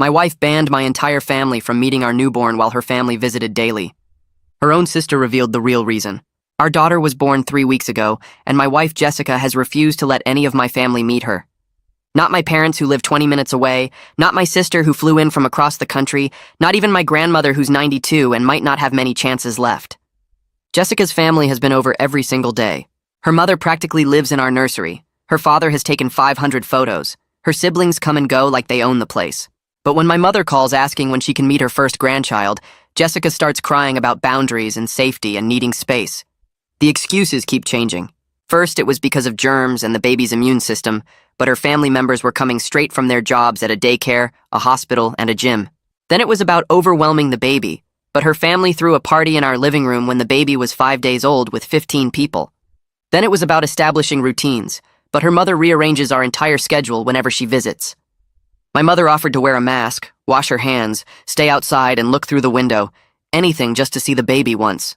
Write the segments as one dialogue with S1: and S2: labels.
S1: My wife banned my entire family from meeting our newborn while her family visited daily. Her own sister revealed the real reason. Our daughter was born 3 weeks ago, and my wife Jessica has refused to let any of my family meet her. Not my parents who live 20 minutes away, not my sister who flew in from across the country, not even my grandmother who's 92 and might not have many chances left. Jessica's family has been over every single day. Her mother practically lives in our nursery. Her father has taken 500 photos. Her siblings come and go like they own the place. But when my mother calls asking when she can meet her first grandchild, Jessica starts crying about boundaries and safety and needing space. The excuses keep changing. First, it was because of germs and the baby's immune system, but her family members were coming straight from their jobs at a daycare, a hospital, and a gym. Then it was about overwhelming the baby, but her family threw a party in our living room when the baby was 5 days old with 15 people. Then it was about establishing routines, but her mother rearranges our entire schedule whenever she visits. My mother offered to wear a mask, wash her hands, stay outside and look through the window, anything just to see the baby once.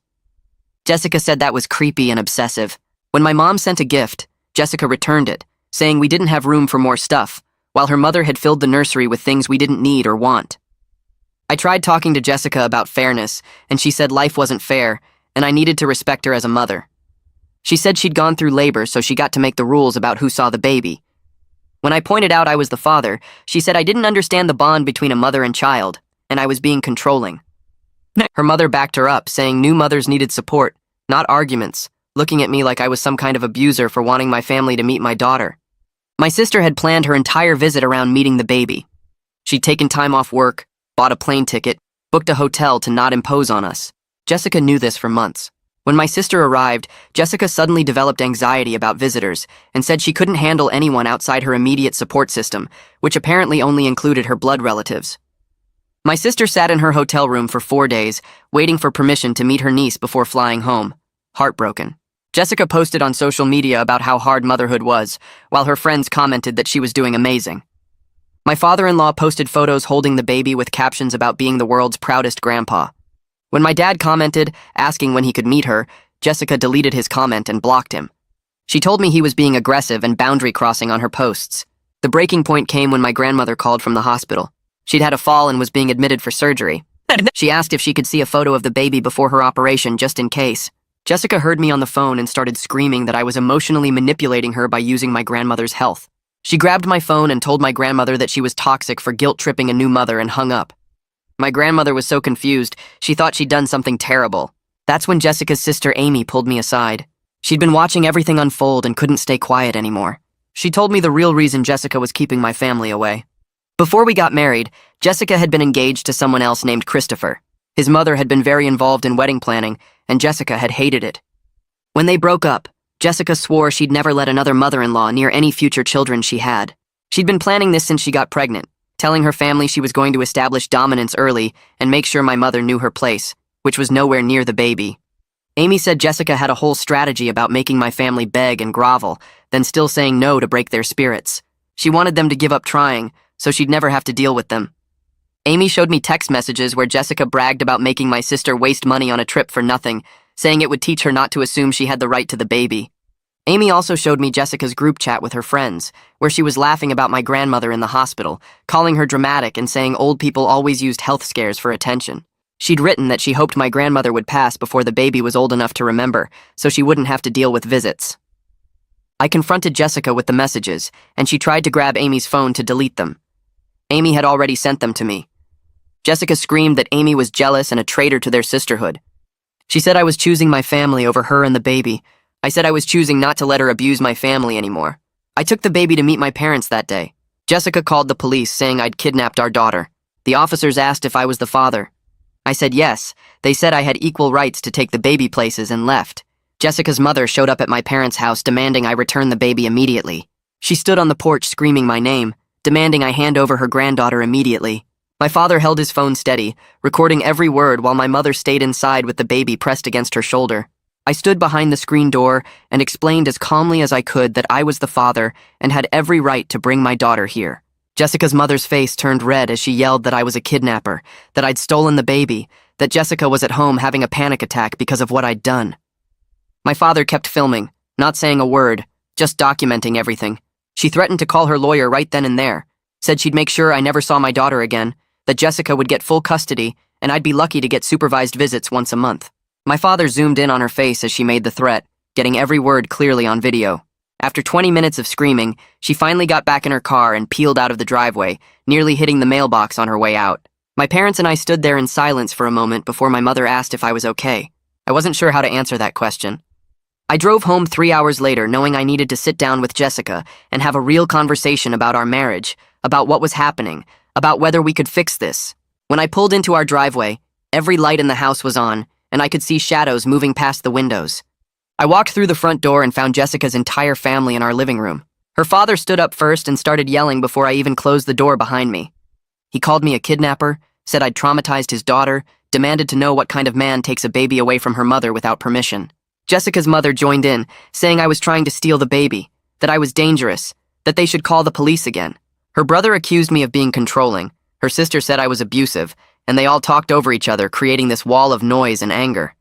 S1: Jessica said that was creepy and obsessive. When my mom sent a gift, Jessica returned it, saying we didn't have room for more stuff, while her mother had filled the nursery with things we didn't need or want. I tried talking to Jessica about fairness, and she said life wasn't fair, and I needed to respect her as a mother. She said she'd gone through labor, so she got to make the rules about who saw the baby. When I pointed out I was the father, she said I didn't understand the bond between a mother and child, and I was being controlling. Her mother backed her up, saying new mothers needed support, not arguments, looking at me like I was some kind of abuser for wanting my family to meet my daughter. My sister had planned her entire visit around meeting the baby. She'd taken time off work, bought a plane ticket, booked a hotel to not impose on us. Jessica knew this for months. When my sister arrived, Jessica suddenly developed anxiety about visitors and said she couldn't handle anyone outside her immediate support system, which apparently only included her blood relatives. My sister sat in her hotel room for 4 days, waiting for permission to meet her niece before flying home, heartbroken. Jessica posted on social media about how hard motherhood was, while her friends commented that she was doing amazing. My father-in-law posted photos holding the baby with captions about being the world's proudest grandpa. When my dad commented, asking when he could meet her, Jessica deleted his comment and blocked him. She told me he was being aggressive and boundary crossing on her posts. The breaking point came when my grandmother called from the hospital. She'd had a fall and was being admitted for surgery. She asked if she could see a photo of the baby before her operation, just in case. Jessica heard me on the phone and started screaming that I was emotionally manipulating her by using my grandmother's health. She grabbed my phone and told my grandmother that she was toxic for guilt-tripping a new mother and hung up. My grandmother was so confused, she thought she'd done something terrible. That's when Jessica's sister Amy pulled me aside. She'd been watching everything unfold and couldn't stay quiet anymore. She told me the real reason Jessica was keeping my family away. Before we got married, Jessica had been engaged to someone else named Christopher. His mother had been very involved in wedding planning, and Jessica had hated it. When they broke up, Jessica swore she'd never let another mother-in-law near any future children she had. She'd been planning this since she got pregnant, telling her family she was going to establish dominance early and make sure my mother knew her place, which was nowhere near the baby. Amy said Jessica had a whole strategy about making my family beg and grovel, then still saying no to break their spirits. She wanted them to give up trying, so she'd never have to deal with them. Amy showed me text messages where Jessica bragged about making my sister waste money on a trip for nothing, saying it would teach her not to assume she had the right to the baby. Amy also showed me Jessica's group chat with her friends, where she was laughing about my grandmother in the hospital, calling her dramatic and saying old people always used health scares for attention. She'd written that she hoped my grandmother would pass before the baby was old enough to remember, so she wouldn't have to deal with visits. I confronted Jessica with the messages, and she tried to grab Amy's phone to delete them. Amy had already sent them to me. Jessica screamed that Amy was jealous and a traitor to their sisterhood. She said I was choosing my family over her and the baby. I said I was choosing not to let her abuse my family anymore. I took the baby to meet my parents that day. Jessica called the police saying I'd kidnapped our daughter. The officers asked if I was the father. I said yes. They said I had equal rights to take the baby places and left. Jessica's mother showed up at my parents' house demanding I return the baby immediately. She stood on the porch screaming my name, demanding I hand over her granddaughter immediately. My father held his phone steady, recording every word while my mother stayed inside with the baby pressed against her shoulder. I stood behind the screen door and explained as calmly as I could that I was the father and had every right to bring my daughter here. Jessica's mother's face turned red as she yelled that I was a kidnapper, that I'd stolen the baby, that Jessica was at home having a panic attack because of what I'd done. My father kept filming, not saying a word, just documenting everything. She threatened to call her lawyer right then and there, said she'd make sure I never saw my daughter again, that Jessica would get full custody, and I'd be lucky to get supervised visits once a month. My father zoomed in on her face as she made the threat, getting every word clearly on video. After 20 minutes of screaming, she finally got back in her car and peeled out of the driveway, nearly hitting the mailbox on her way out. My parents and I stood there in silence for a moment before my mother asked if I was okay. I wasn't sure how to answer that question. I drove home 3 hours later knowing I needed to sit down with Jessica and have a real conversation about our marriage, about what was happening, about whether we could fix this. When I pulled into our driveway, every light in the house was on, and I could see shadows moving past the windows. I walked through the front door and found Jessica's entire family in our living room. Her father stood up first and started yelling before I even closed the door behind me. He called me a kidnapper, said I'd traumatized his daughter, demanded to know what kind of man takes a baby away from her mother without permission. Jessica's mother joined in, saying I was trying to steal the baby, that I was dangerous, that they should call the police again. Her brother accused me of being controlling. Her sister said I was abusive, and they all talked over each other, creating this wall of noise and anger.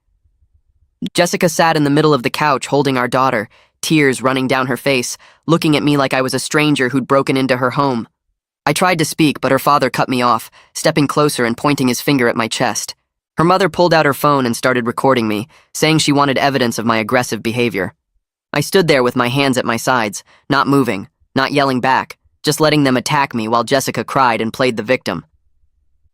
S1: Jessica sat in the middle of the couch holding our daughter, tears running down her face, looking at me like I was a stranger who'd broken into her home. I tried to speak, but her father cut me off, stepping closer and pointing his finger at my chest. Her mother pulled out her phone and started recording me, saying she wanted evidence of my aggressive behavior. I stood there with my hands at my sides, not moving, not yelling back, just letting them attack me while Jessica cried and played the victim.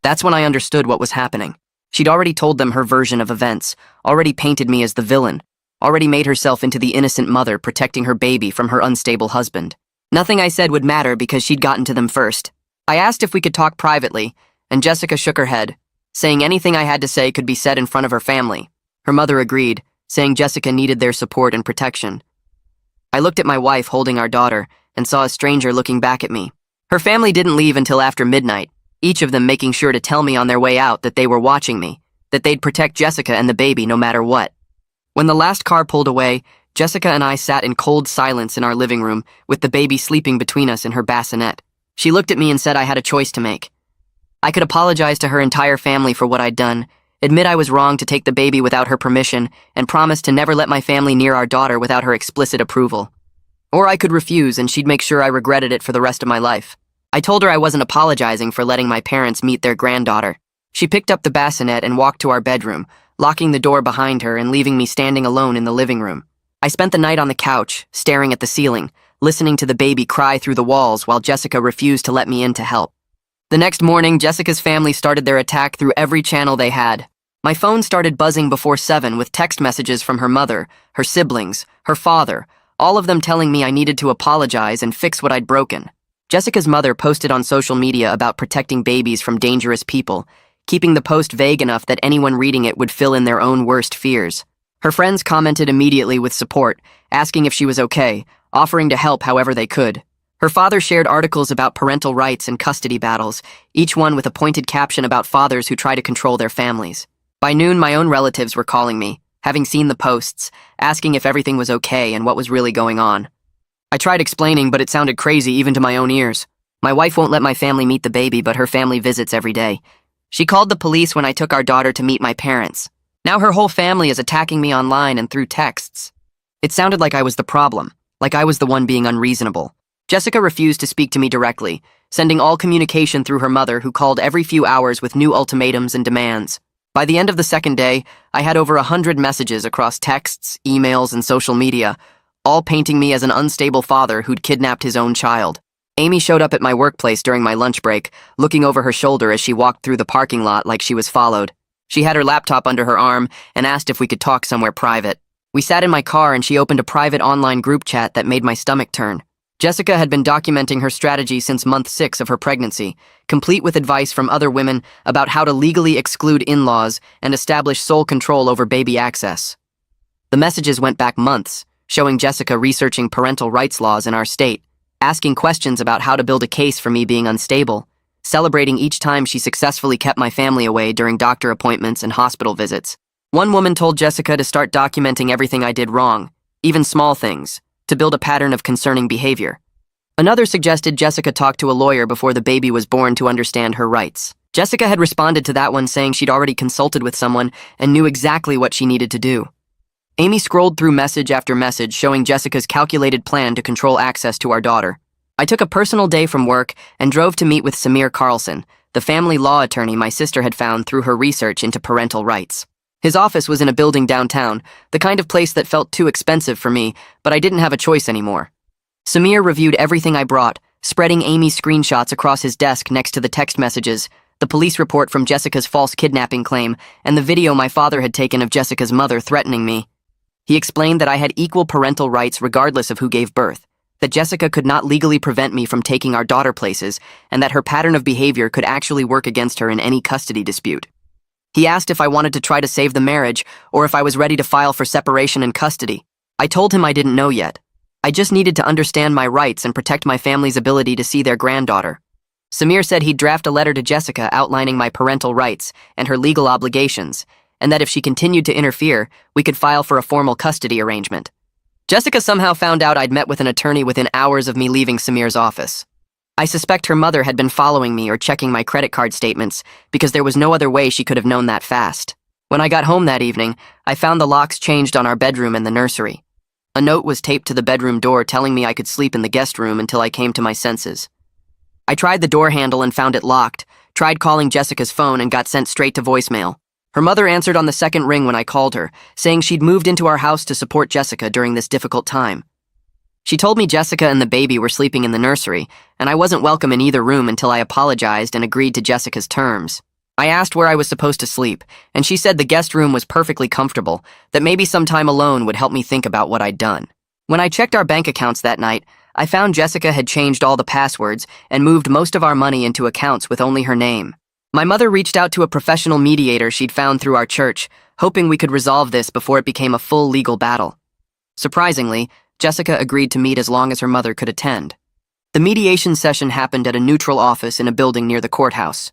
S1: That's when I understood what was happening. She'd already told them her version of events, already painted me as the villain, already made herself into the innocent mother protecting her baby from her unstable husband. Nothing I said would matter because she'd gotten to them first. I asked if we could talk privately, and Jessica shook her head, saying anything I had to say could be said in front of her family. Her mother agreed, saying Jessica needed their support and protection. I looked at my wife holding our daughter and saw a stranger looking back at me. Her family didn't leave until after midnight, each of them making sure to tell me on their way out that they were watching me, that they'd protect Jessica and the baby no matter what. When the last car pulled away, Jessica and I sat in cold silence in our living room, with the baby sleeping between us in her bassinet. She looked at me and said I had a choice to make. I could apologize to her entire family for what I'd done, admit I was wrong to take the baby without her permission, and promise to never let my family near our daughter without her explicit approval. Or I could refuse and she'd make sure I regretted it for the rest of my life. I told her I wasn't apologizing for letting my parents meet their granddaughter. She picked up the bassinet and walked to our bedroom, locking the door behind her and leaving me standing alone in the living room. I spent the night on the couch, staring at the ceiling, listening to the baby cry through the walls while Jessica refused to let me in to help. The next morning, Jessica's family started their attack through every channel they had. My phone started buzzing before 7 with text messages from her mother, her siblings, her father, all of them telling me I needed to apologize and fix what I'd broken. Jessica's mother posted on social media about protecting babies from dangerous people, keeping the post vague enough that anyone reading it would fill in their own worst fears. Her friends commented immediately with support, asking if she was okay, offering to help however they could. Her father shared articles about parental rights and custody battles, each one with a pointed caption about fathers who try to control their families. By noon, my own relatives were calling me, having seen the posts, asking if everything was okay and what was really going on. I tried explaining, but it sounded crazy even to my own ears. My wife won't let my family meet the baby, but her family visits every day. She called the police when I took our daughter to meet my parents. Now her whole family is attacking me online and through texts. It sounded like I was the problem, like I was the one being unreasonable. Jessica refused to speak to me directly, sending all communication through her mother, who called every few hours with new ultimatums and demands. By the end of the second day, I had over 100 messages across texts, emails, and social media, all painting me as an unstable father who'd kidnapped his own child. Amy showed up at my workplace during my lunch break, looking over her shoulder as she walked through the parking lot like she was followed. She had her laptop under her arm and asked if we could talk somewhere private. We sat in my car and she opened a private online group chat that made my stomach turn. Jessica had been documenting her strategy since month 6 of her pregnancy, complete with advice from other women about how to legally exclude in-laws and establish sole control over baby access. The messages went back months, showing Jessica researching parental rights laws in our state, asking questions about how to build a case for me being unstable, celebrating each time she successfully kept my family away during doctor appointments and hospital visits. One woman told Jessica to start documenting everything I did wrong, even small things, to build a pattern of concerning behavior. Another suggested Jessica talk to a lawyer before the baby was born to understand her rights. Jessica had responded to that one saying she'd already consulted with someone and knew exactly what she needed to do. Amy scrolled through message after message showing Jessica's calculated plan to control access to our daughter. I took a personal day from work and drove to meet with Samir Carlson, the family law attorney my sister had found through her research into parental rights. His office was in a building downtown, the kind of place that felt too expensive for me, but I didn't have a choice anymore. Samir reviewed everything I brought, spreading Amy's screenshots across his desk next to the text messages, the police report from Jessica's false kidnapping claim, and the video my father had taken of Jessica's mother threatening me. He explained that I had equal parental rights regardless of who gave birth, that Jessica could not legally prevent me from taking our daughter places, and that her pattern of behavior could actually work against her in any custody dispute. He asked if I wanted to try to save the marriage, or if I was ready to file for separation and custody. I told him I didn't know yet. I just needed to understand my rights and protect my family's ability to see their granddaughter. Samir said he'd draft a letter to Jessica outlining my parental rights and her legal obligations, and that if she continued to interfere, we could file for a formal custody arrangement. Jessica somehow found out I'd met with an attorney within hours of me leaving Samir's office. I suspect her mother had been following me or checking my credit card statements, because there was no other way she could have known that fast. When I got home that evening, I found the locks changed on our bedroom and the nursery. A note was taped to the bedroom door telling me I could sleep in the guest room until I came to my senses. I tried the door handle and found it locked, tried calling Jessica's phone and got sent straight to voicemail. Her mother answered on the second ring when I called her, saying she'd moved into our house to support Jessica during this difficult time. She told me Jessica and the baby were sleeping in the nursery, and I wasn't welcome in either room until I apologized and agreed to Jessica's terms. I asked where I was supposed to sleep, and she said the guest room was perfectly comfortable, that maybe some time alone would help me think about what I'd done. When I checked our bank accounts that night, I found Jessica had changed all the passwords and moved most of our money into accounts with only her name. My mother reached out to a professional mediator she'd found through our church, hoping we could resolve this before it became a full legal battle. Surprisingly, Jessica agreed to meet as long as her mother could attend. The mediation session happened at a neutral office in a building near the courthouse.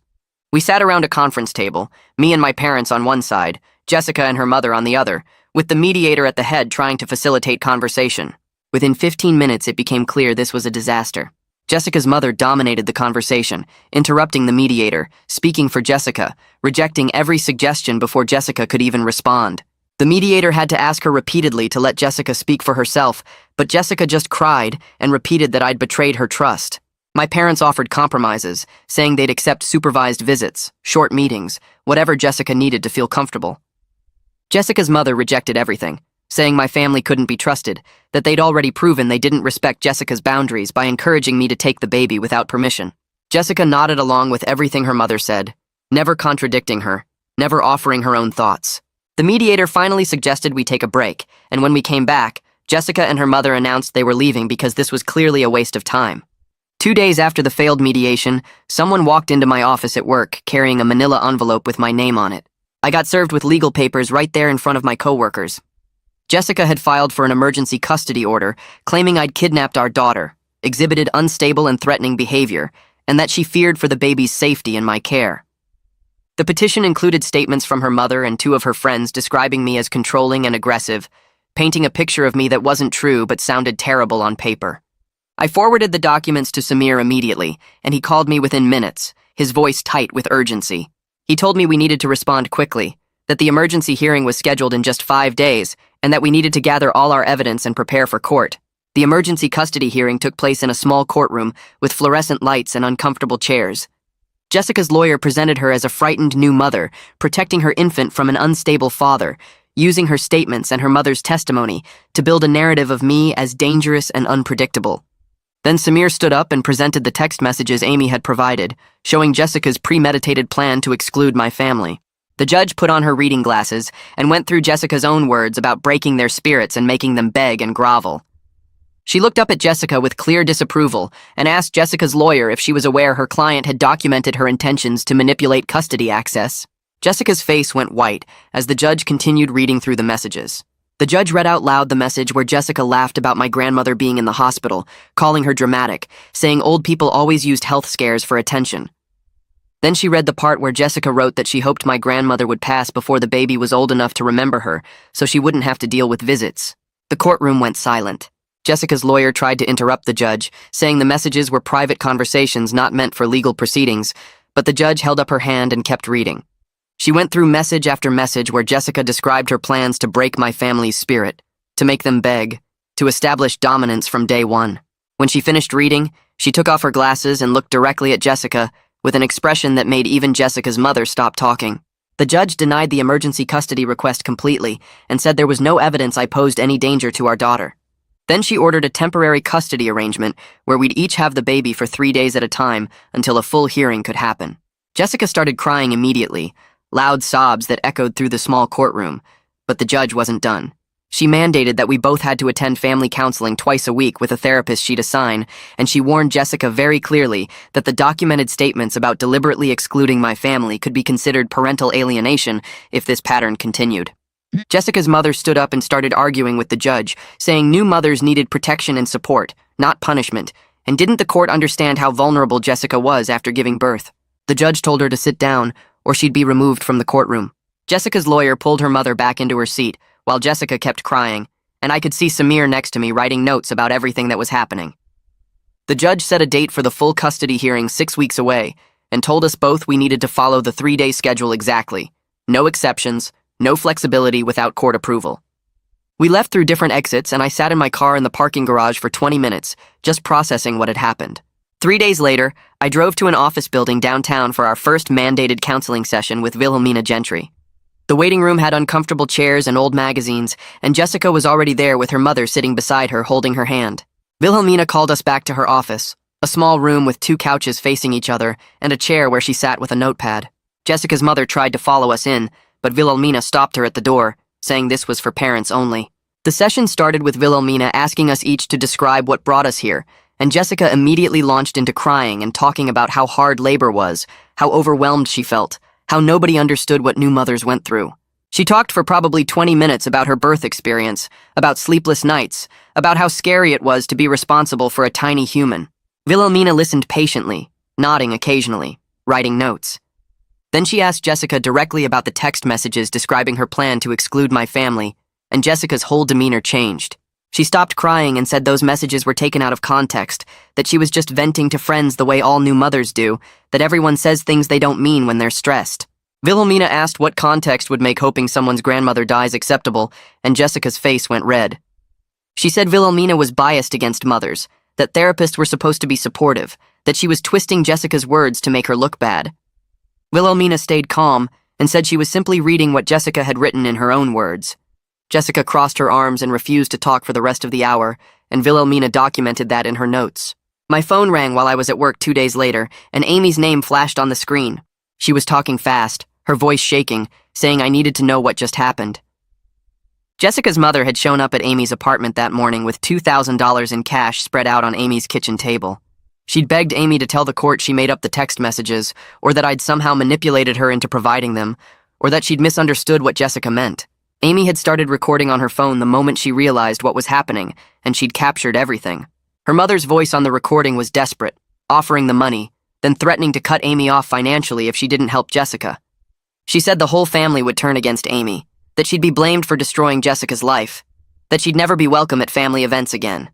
S1: We sat around a conference table, me and my parents on one side, Jessica and her mother on the other, with the mediator at the head trying to facilitate conversation. Within 15 minutes, it became clear this was a disaster. Jessica's mother dominated the conversation, interrupting the mediator, speaking for Jessica, rejecting every suggestion before Jessica could even respond. The mediator had to ask her repeatedly to let Jessica speak for herself, but Jessica just cried and repeated that I'd betrayed her trust. My parents offered compromises, saying they'd accept supervised visits, short meetings, whatever Jessica needed to feel comfortable. Jessica's mother rejected everything, saying my family couldn't be trusted, that they'd already proven they didn't respect Jessica's boundaries by encouraging me to take the baby without permission. Jessica nodded along with everything her mother said, never contradicting her, never offering her own thoughts. The mediator finally suggested we take a break, and when we came back, Jessica and her mother announced they were leaving because this was clearly a waste of time. 2 days after the failed mediation, someone walked into my office at work carrying a manila envelope with my name on it. I got served with legal papers right there in front of my coworkers. Jessica had filed for an emergency custody order, claiming I'd kidnapped our daughter, exhibited unstable and threatening behavior, and that she feared for the baby's safety in my care. The petition included statements from her mother and 2 of her friends describing me as controlling and aggressive, painting a picture of me that wasn't true but sounded terrible on paper. I forwarded the documents to Samir immediately, and he called me within minutes, his voice tight with urgency. He told me we needed to respond quickly, that the emergency hearing was scheduled in just 5 days, and that we needed to gather all our evidence and prepare for court. The emergency custody hearing took place in a small courtroom with fluorescent lights and uncomfortable chairs. Jessica's lawyer presented her as a frightened new mother, protecting her infant from an unstable father, using her statements and her mother's testimony to build a narrative of me as dangerous and unpredictable. Then Samir stood up and presented the text messages Amy had provided, showing Jessica's premeditated plan to exclude my family. The judge put on her reading glasses and went through Jessica's own words about breaking their spirits and making them beg and grovel. She looked up at Jessica with clear disapproval and asked Jessica's lawyer if she was aware her client had documented her intentions to manipulate custody access. Jessica's face went white as the judge continued reading through the messages. The judge read out loud the message where Jessica laughed about my grandmother being in the hospital, calling her dramatic, saying old people always used health scares for attention. Then she read the part where Jessica wrote that she hoped my grandmother would pass before the baby was old enough to remember her, so she wouldn't have to deal with visits. The courtroom went silent. Jessica's lawyer tried to interrupt the judge, saying the messages were private conversations not meant for legal proceedings, but the judge held up her hand and kept reading. She went through message after message where Jessica described her plans to break my family's spirit, to make them beg, to establish dominance from day one. When she finished reading, She took off her glasses and looked directly at Jessica with an expression that made even Jessica's mother stop talking. The judge denied the emergency custody request completely and said there was no evidence I posed any danger to our daughter. Then she ordered a temporary custody arrangement where we'd each have the baby for 3 days at a time until a full hearing could happen. Jessica started crying immediately, loud sobs that echoed through the small courtroom, but the judge wasn't done. She mandated that we both had to attend family counseling twice a week with a therapist she'd assign, and she warned Jessica very clearly that the documented statements about deliberately excluding my family could be considered parental alienation if this pattern continued. Jessica's mother stood up and started arguing with the judge, saying new mothers needed protection and support, not punishment, and didn't the court understand how vulnerable Jessica was after giving birth? The judge told her to sit down, or she'd be removed from the courtroom. Jessica's lawyer pulled her mother back into her seat, while Jessica kept crying, and I could see Samir next to me writing notes about everything that was happening. The judge set a date for the full custody hearing 6 weeks away, and told us both we needed to follow the 3-day schedule exactly. No exceptions, no flexibility without court approval. We left through different exits, and I sat in my car in the parking garage for 20 minutes, just processing what had happened. 3 days later, I drove to an office building downtown for our first mandated counseling session with Wilhelmina Gentry. The waiting room had uncomfortable chairs and old magazines, and Jessica was already there with her mother sitting beside her, holding her hand. Wilhelmina called us back to her office, a small room with 2 couches facing each other and a chair where she sat with a notepad. Jessica's mother tried to follow us in, but Wilhelmina stopped her at the door, saying this was for parents only. The session started with Wilhelmina asking us each to describe what brought us here, and Jessica immediately launched into crying and talking about how hard labor was, how overwhelmed she felt, how nobody understood what new mothers went through. She talked for probably 20 minutes about her birth experience, about sleepless nights, about how scary it was to be responsible for a tiny human. Wilhelmina listened patiently, nodding occasionally, writing notes. Then she asked Jessica directly about the text messages describing her plan to exclude my family, and Jessica's whole demeanor changed. She stopped crying and said those messages were taken out of context, that she was just venting to friends the way all new mothers do, that everyone says things they don't mean when they're stressed. Wilhelmina asked what context would make hoping someone's grandmother dies acceptable, and Jessica's face went red. She said Wilhelmina was biased against mothers, that therapists were supposed to be supportive, that she was twisting Jessica's words to make her look bad. Wilhelmina stayed calm and said she was simply reading what Jessica had written in her own words. Jessica crossed her arms and refused to talk for the rest of the hour, and Wilhelmina documented that in her notes. My phone rang while I was at work 2 days later, and Amy's name flashed on the screen. She was talking fast, her voice shaking, saying I needed to know what just happened. Jessica's mother had shown up at Amy's apartment that morning with $2,000 in cash spread out on Amy's kitchen table. She'd begged Amy to tell the court she made up the text messages, or that I'd somehow manipulated her into providing them, or that she'd misunderstood what Jessica meant. Amy had started recording on her phone the moment she realized what was happening, and she'd captured everything. Her mother's voice on the recording was desperate, offering the money, then threatening to cut Amy off financially if she didn't help Jessica. She said the whole family would turn against Amy, that she'd be blamed for destroying Jessica's life, that she'd never be welcome at family events again.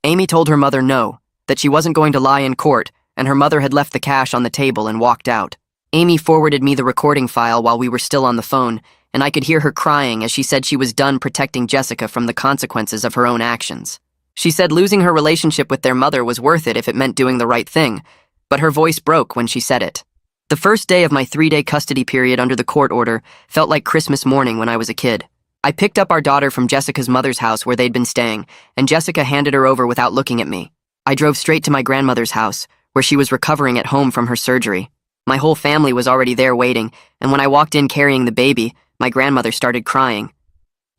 S1: Amy told her mother no, that she wasn't going to lie in court, and her mother had left the cash on the table and walked out. Amy forwarded me the recording file while we were still on the phone, and I could hear her crying as she said she was done protecting Jessica from the consequences of her own actions. She said losing her relationship with their mother was worth it if it meant doing the right thing, but her voice broke when she said it. The first day of my 3-day custody period under the court order felt like Christmas morning when I was a kid. I picked up our daughter from Jessica's mother's house where they'd been staying, and Jessica handed her over without looking at me. I drove straight to my grandmother's house, where she was recovering at home from her surgery. My whole family was already there waiting, and when I walked in carrying the baby, my grandmother started crying.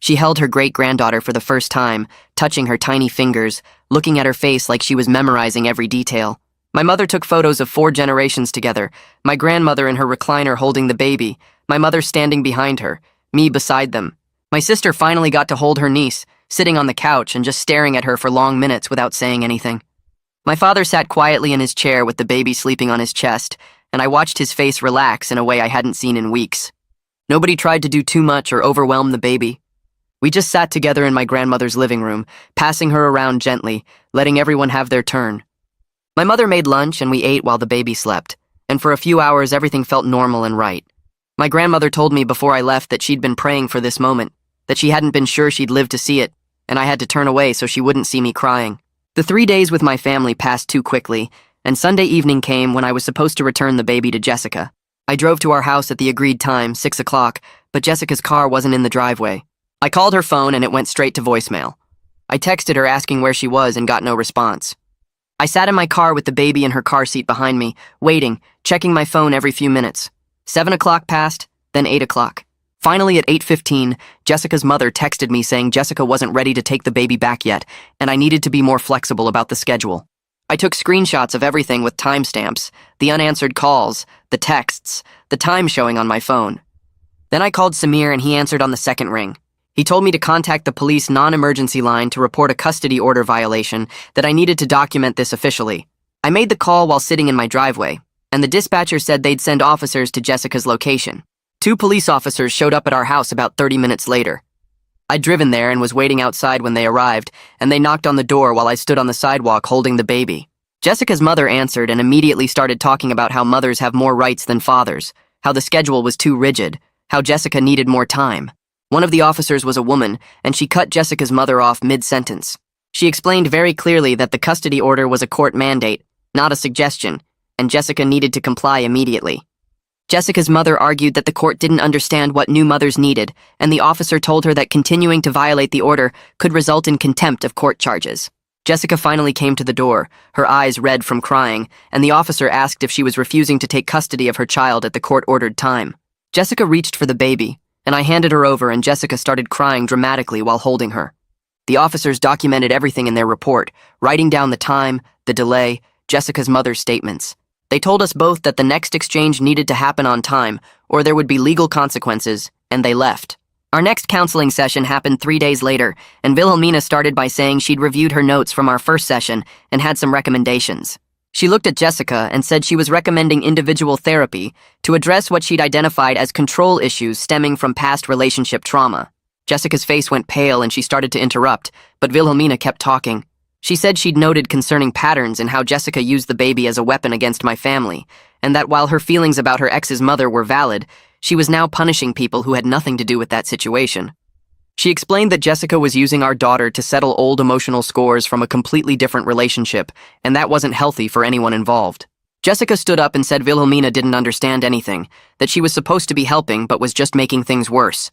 S1: She held her great-granddaughter for the first time, touching her tiny fingers, looking at her face like she was memorizing every detail. My mother took photos of 4 generations together, my grandmother in her recliner holding the baby, my mother standing behind her, me beside them. My sister finally got to hold her niece, sitting on the couch and just staring at her for long minutes without saying anything. My father sat quietly in his chair with the baby sleeping on his chest, and I watched his face relax in a way I hadn't seen in weeks. Nobody tried to do too much or overwhelm the baby. We just sat together in my grandmother's living room, passing her around gently, letting everyone have their turn. My mother made lunch and we ate while the baby slept, and for a few hours everything felt normal and right. My grandmother told me before I left that she'd been praying for this moment, that she hadn't been sure she'd live to see it, and I had to turn away so she wouldn't see me crying. The 3 days with my family passed too quickly, and Sunday evening came when I was supposed to return the baby to Jessica. I drove to our house at the agreed time, 6 o'clock, but Jessica's car wasn't in the driveway. I called her phone and it went straight to voicemail. I texted her asking where she was and got no response. I sat in my car with the baby in her car seat behind me, waiting, checking my phone every few minutes. 7 o'clock passed, then 8 o'clock. Finally, at 8:15, Jessica's mother texted me saying Jessica wasn't ready to take the baby back yet, and I needed to be more flexible about the schedule. I took screenshots of everything with timestamps, the unanswered calls, the texts, the time showing on my phone. Then I called Samir and he answered on the second ring. He told me to contact the police non-emergency line to report a custody order violation, that I needed to document this officially. I made the call while sitting in my driveway, and the dispatcher said they'd send officers to Jessica's location. 2 police officers showed up at our house about 30 minutes later. I'd driven there and was waiting outside when they arrived, and they knocked on the door while I stood on the sidewalk holding the baby. Jessica's mother answered and immediately started talking about how mothers have more rights than fathers, how the schedule was too rigid, how Jessica needed more time. One of the officers was a woman, and she cut Jessica's mother off mid-sentence. She explained very clearly that the custody order was a court mandate, not a suggestion, and Jessica needed to comply immediately. Jessica's mother argued that the court didn't understand what new mothers needed, and the officer told her that continuing to violate the order could result in contempt of court charges. Jessica finally came to the door, her eyes red from crying, and the officer asked if she was refusing to take custody of her child at the court-ordered time. Jessica reached for the baby, and I handed her over and Jessica started crying dramatically while holding her. The officers documented everything in their report, writing down the time, the delay, Jessica's mother's statements. They told us both that the next exchange needed to happen on time, or there would be legal consequences, and they left. Our next counseling session happened 3 days later, and Wilhelmina started by saying she'd reviewed her notes from our first session and had some recommendations. She looked at Jessica and said she was recommending individual therapy to address what she'd identified as control issues stemming from past relationship trauma. Jessica's face went pale and she started to interrupt, but Wilhelmina kept talking. She said she'd noted concerning patterns in how Jessica used the baby as a weapon against my family, and that while her feelings about her ex's mother were valid, she was now punishing people who had nothing to do with that situation. She explained that Jessica was using our daughter to settle old emotional scores from a completely different relationship, and that wasn't healthy for anyone involved. Jessica stood up and said Wilhelmina didn't understand anything, that she was supposed to be helping but was just making things worse.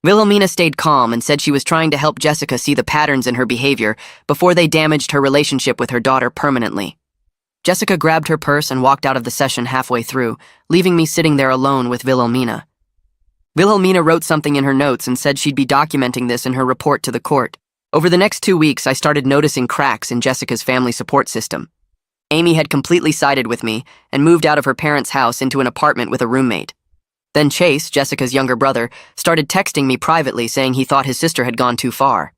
S1: Wilhelmina stayed calm and said she was trying to help Jessica see the patterns in her behavior before they damaged her relationship with her daughter permanently. Jessica grabbed her purse and walked out of the session halfway through, leaving me sitting there alone with Wilhelmina. Wilhelmina wrote something in her notes and said she'd be documenting this in her report to the court. Over the next 2 weeks, I started noticing cracks in Jessica's family support system. Amy had completely sided with me and moved out of her parents' house into an apartment with a roommate. Then Chase, Jessica's younger brother, started texting me privately saying he thought his sister had gone too far.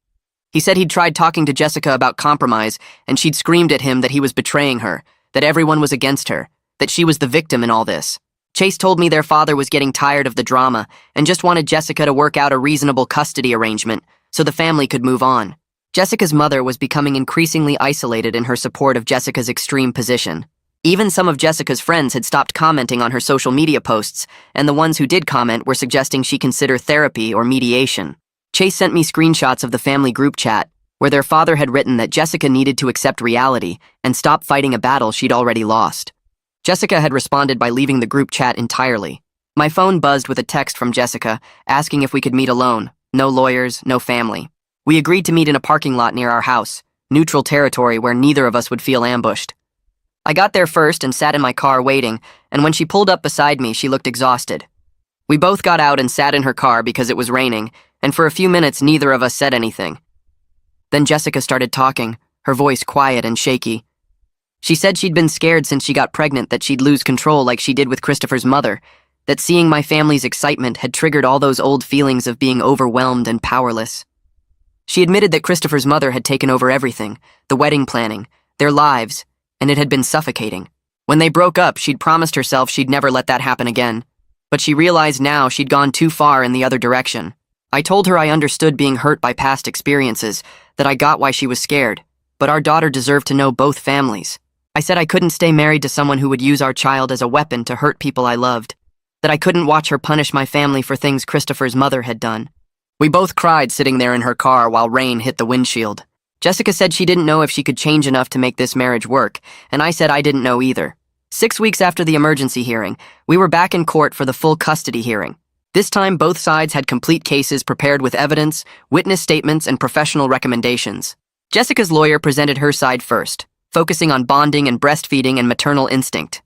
S1: He said he'd tried talking to Jessica about compromise, and she'd screamed at him that he was betraying her, that everyone was against her, that she was the victim in all this. Chase told me their father was getting tired of the drama and just wanted Jessica to work out a reasonable custody arrangement so the family could move on. Jessica's mother was becoming increasingly isolated in her support of Jessica's extreme position. Even some of Jessica's friends had stopped commenting on her social media posts, and the ones who did comment were suggesting she consider therapy or mediation. Chase sent me screenshots of the family group chat, where their father had written that Jessica needed to accept reality and stop fighting a battle she'd already lost. Jessica had responded by leaving the group chat entirely. My phone buzzed with a text from Jessica, asking if we could meet alone. No lawyers, no family. We agreed to meet in a parking lot near our house, neutral territory where neither of us would feel ambushed. I got there first and sat in my car waiting, and when she pulled up beside me, she looked exhausted. We both got out and sat in her car because it was raining, and for a few minutes neither of us said anything. Then Jessica started talking, her voice quiet and shaky. She said she'd been scared since she got pregnant that she'd lose control like she did with Christopher's mother, that seeing my family's excitement had triggered all those old feelings of being overwhelmed and powerless. She admitted that Christopher's mother had taken over everything, the wedding planning, their lives, and it had been suffocating. When they broke up, she'd promised herself she'd never let that happen again. But she realized now she'd gone too far in the other direction. I told her I understood being hurt by past experiences, that I got why she was scared, but our daughter deserved to know both families. I said I couldn't stay married to someone who would use our child as a weapon to hurt people I loved, that I couldn't watch her punish my family for things Christopher's mother had done. We both cried sitting there in her car while rain hit the windshield. Jessica said she didn't know if she could change enough to make this marriage work, and I said I didn't know either. 6 weeks after the emergency hearing, we were back in court for the full custody hearing. This time, both sides had complete cases prepared with evidence, witness statements, and professional recommendations. Jessica's lawyer presented her side first, focusing on bonding and breastfeeding and maternal instinct.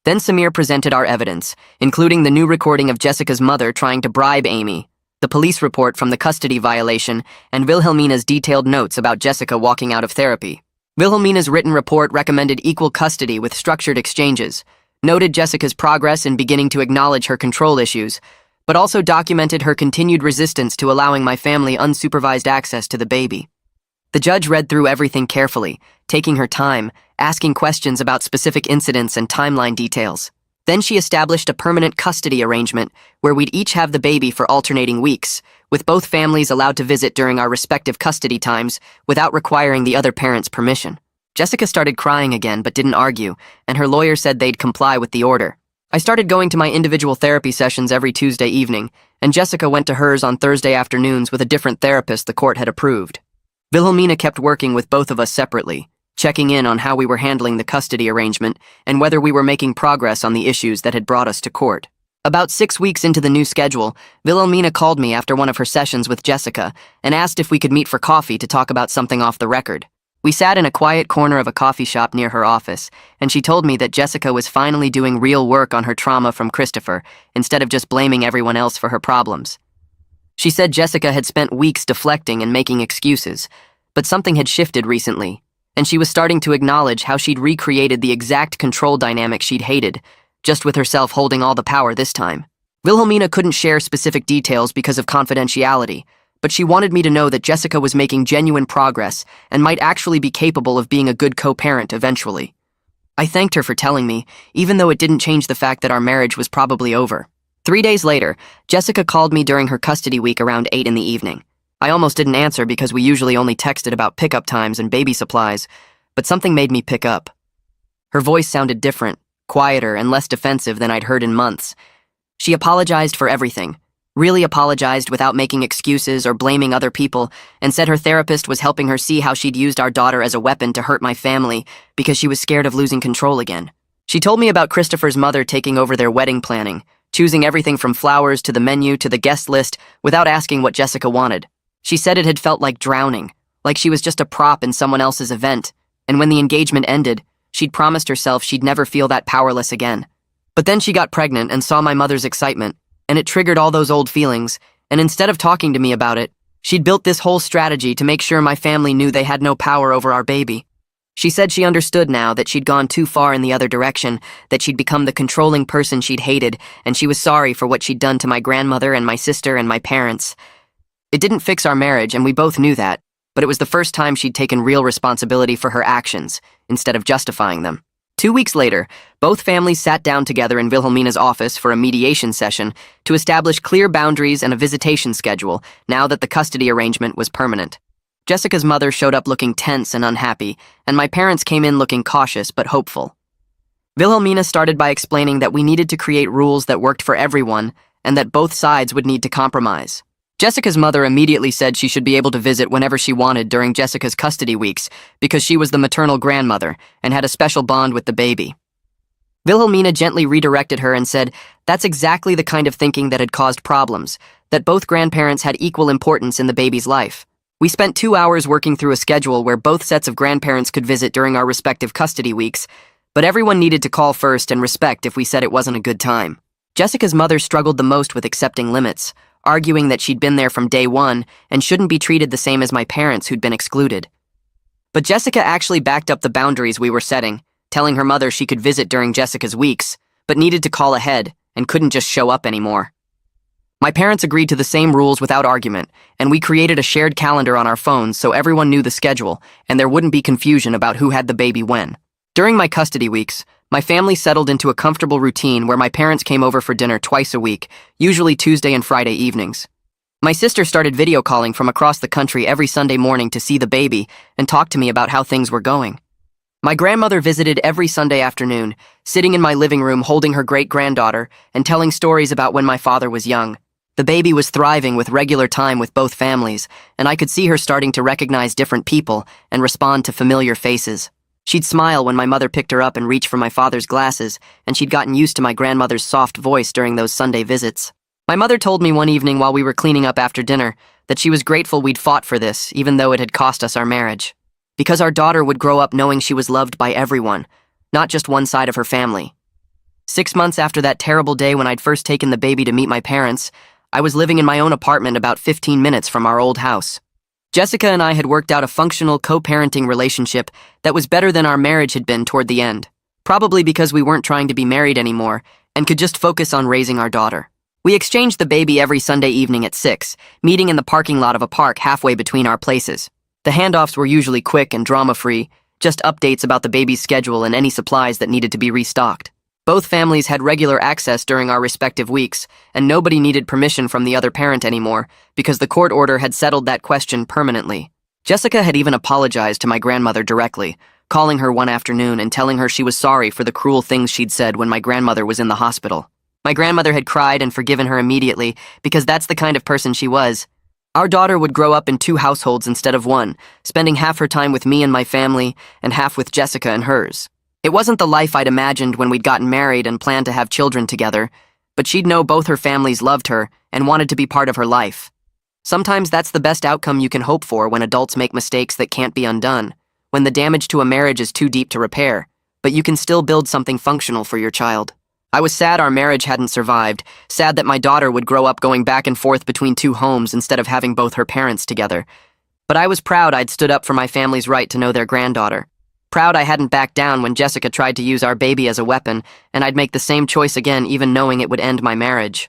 S1: Then Samir presented our evidence, including the new recording of Jessica's mother trying to bribe Amy, the police report from the custody violation, and Wilhelmina's detailed notes about Jessica walking out of therapy. Wilhelmina's written report recommended equal custody with structured exchanges, noted Jessica's progress in beginning to acknowledge her control issues, but also documented her continued resistance to allowing my family unsupervised access to the baby. The judge read through everything carefully, taking her time, asking questions about specific incidents and timeline details. Then she established a permanent custody arrangement where we'd each have the baby for alternating weeks, with both families allowed to visit during our respective custody times without requiring the other parent's permission. Jessica started crying again but didn't argue, and her lawyer said they'd comply with the order. I started going to my individual therapy sessions every Tuesday evening, and Jessica went to hers on Thursday afternoons with a different therapist the court had approved. Wilhelmina kept working with both of us separately, checking in on how we were handling the custody arrangement and whether we were making progress on the issues that had brought us to court. About 6 weeks into the new schedule, Wilhelmina called me after one of her sessions with Jessica and asked if we could meet for coffee to talk about something off the record. We sat in a quiet corner of a coffee shop near her office, and she told me that Jessica was finally doing real work on her trauma from Christopher instead of just blaming everyone else for her problems. She said Jessica had spent weeks deflecting and making excuses, but something had shifted recently, and she was starting to acknowledge how she'd recreated the exact control dynamic she'd hated, just with herself holding all the power this time. Wilhelmina couldn't share specific details because of confidentiality, but she wanted me to know that Jessica was making genuine progress and might actually be capable of being a good co-parent eventually. I thanked her for telling me, even though it didn't change the fact that our marriage was probably over. 3 days later, Jessica called me during her custody week around 8 in the evening. I almost didn't answer because we usually only texted about pickup times and baby supplies, but something made me pick up. Her voice sounded different, quieter, and less defensive than I'd heard in months. She apologized for everything, really apologized without making excuses or blaming other people, and said her therapist was helping her see how she'd used our daughter as a weapon to hurt my family because she was scared of losing control again. She told me about Christopher's mother taking over their wedding planning, choosing everything from flowers to the menu to the guest list without asking what Jessica wanted. She said it had felt like drowning, like she was just a prop in someone else's event, and when the engagement ended, she'd promised herself she'd never feel that powerless again. But then she got pregnant and saw my mother's excitement, and it triggered all those old feelings, and instead of talking to me about it, she'd built this whole strategy to make sure my family knew they had no power over our baby. She said she understood now that she'd gone too far in the other direction, that she'd become the controlling person she'd hated, and she was sorry for what she'd done to my grandmother and my sister and my parents. It didn't fix our marriage, and we both knew that, but it was the first time she'd taken real responsibility for her actions, instead of justifying them. 2 weeks later, both families sat down together in Wilhelmina's office for a mediation session to establish clear boundaries and a visitation schedule now that the custody arrangement was permanent. Jessica's mother showed up looking tense and unhappy, and my parents came in looking cautious but hopeful. Wilhelmina started by explaining that we needed to create rules that worked for everyone and that both sides would need to compromise. Jessica's mother immediately said she should be able to visit whenever she wanted during Jessica's custody weeks because she was the maternal grandmother and had a special bond with the baby. Wilhelmina gently redirected her and said that's exactly the kind of thinking that had caused problems, that both grandparents had equal importance in the baby's life. We spent 2 hours working through a schedule where both sets of grandparents could visit during our respective custody weeks, but everyone needed to call first and respect if we said it wasn't a good time. Jessica's mother struggled the most with accepting limits, arguing that she'd been there from day one and shouldn't be treated the same as my parents who'd been excluded. But Jessica actually backed up the boundaries we were setting, telling her mother she could visit during Jessica's weeks, but needed to call ahead and couldn't just show up anymore. My parents agreed to the same rules without argument, and we created a shared calendar on our phones so everyone knew the schedule and there wouldn't be confusion about who had the baby when. During my custody weeks, my family settled into a comfortable routine where my parents came over for dinner twice a week, usually Tuesday and Friday evenings. My sister started video calling from across the country every Sunday morning to see the baby and talk to me about how things were going. My grandmother visited every Sunday afternoon, sitting in my living room holding her great-granddaughter and telling stories about when my father was young. The baby was thriving with regular time with both families, and I could see her starting to recognize different people and respond to familiar faces. She'd smile when my mother picked her up and reach for my father's glasses, and she'd gotten used to my grandmother's soft voice during those Sunday visits. My mother told me one evening while we were cleaning up after dinner that she was grateful we'd fought for this, even though it had cost us our marriage. Because our daughter would grow up knowing she was loved by everyone, not just one side of her family. 6 months after that terrible day when I'd first taken the baby to meet my parents, I was living in my own apartment about 15 minutes from our old house. Jessica and I had worked out a functional co-parenting relationship that was better than our marriage had been toward the end, probably because we weren't trying to be married anymore and could just focus on raising our daughter. We exchanged the baby every Sunday evening at 6, meeting in the parking lot of a park halfway between our places. The handoffs were usually quick and drama-free, just updates about the baby's schedule and any supplies that needed to be restocked. Both families had regular access during our respective weeks, and nobody needed permission from the other parent anymore because the court order had settled that question permanently. Jessica had even apologized to my grandmother directly, calling her one afternoon and telling her she was sorry for the cruel things she'd said when my grandmother was in the hospital. My grandmother had cried and forgiven her immediately because that's the kind of person she was. Our daughter would grow up in 2 households instead of 1, spending half her time with me and my family and half with Jessica and hers. It wasn't the life I'd imagined when we'd gotten married and planned to have children together, but she'd know both her families loved her and wanted to be part of her life. Sometimes that's the best outcome you can hope for when adults make mistakes that can't be undone, when the damage to a marriage is too deep to repair, but you can still build something functional for your child. I was sad our marriage hadn't survived, sad that my daughter would grow up going back and forth between 2 homes instead of having both her parents together. But I was proud I'd stood up for my family's right to know their granddaughter. Proud I hadn't backed down when Jessica tried to use our baby as a weapon, and I'd make the same choice again even knowing it would end my marriage.